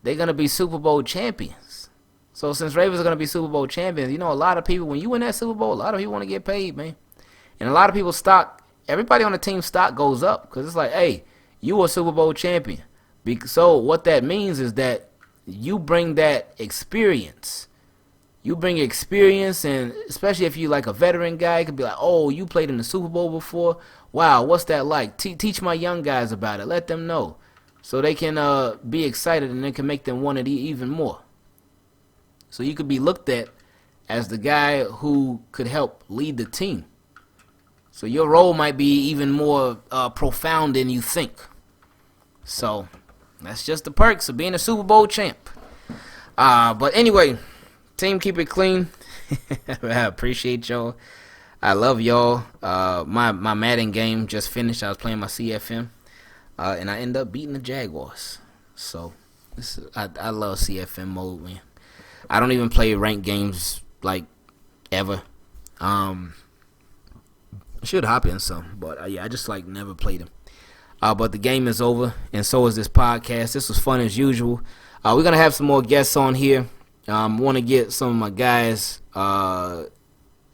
they're going to be Super Bowl champions. So since Ravens are going to be Super Bowl champions, you know, a lot of people, when you win that Super Bowl, a lot of people want to get paid, man. And a lot of people's stock, everybody on the team's stock goes up, because it's like, hey, you are Super Bowl champion. So what that means is that you bring that experience. You bring experience, and especially if you like a veteran guy, it could be like, oh, you played in the Super Bowl before? Wow, what's that like? Teach my young guys about it. Let them know, so they can be excited, and it can make them want it even more. So you could be looked at as the guy who could help lead the team. So your role might be even more profound than you think. So that's just the perks of being a Super Bowl champ. But anyway, team, keep it clean. I appreciate y'all. I love y'all. My Madden game just finished. I was playing my CFM, and I ended up beating the Jaguars. So I love CFM mode, man. I don't even play ranked games like ever. Should hop in some, but yeah, I just like never played them. But the game is over, and so is this podcast. This was fun as usual. We're gonna have some more guests on here. Want to get some of my guys, like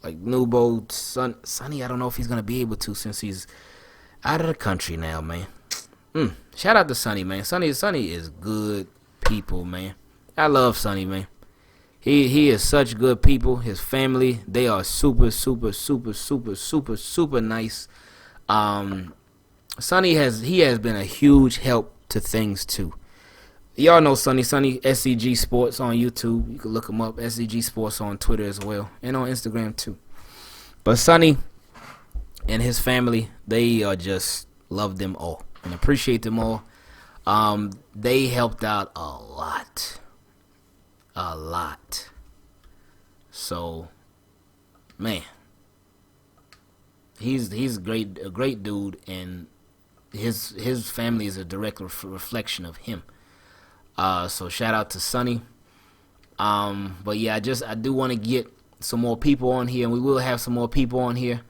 Nubo, Sonny. I don't know if he's gonna be able to, since he's out of the country now, man. Shout out to Sonny, man. Sonny is good people, man. I love Sonny, man. He is such good people. His family, they are super, super, super, super, super, super nice. Sonny has been a huge help to things too. Y'all know Sonny SCG Sports on YouTube. You can look him up. SCG Sports on Twitter as well, and on Instagram too. But Sonny and his family, they just love them all and appreciate them all. They helped out a lot. So, man, he's a great dude, and his family is a direct reflection of him. So shout out to Sonny. But yeah, I do want to get some more people on here, and we will have some more people on here.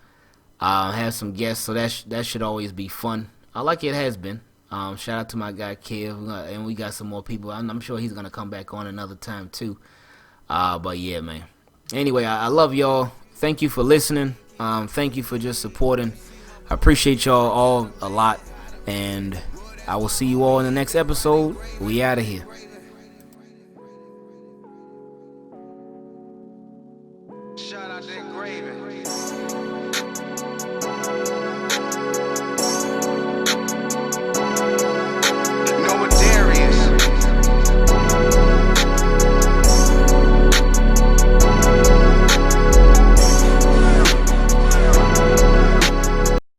Have some guests, so that should always be fun. Like it has been. Shout out to my guy Kev, and we got some more people. I'm sure he's gonna come back on another time too. But yeah, man. Anyway, I love y'all. Thank you for listening. Thank you for just supporting. I appreciate y'all all a lot, and I will see you all in the next episode. We out of here. Shout out to Ingravenvids.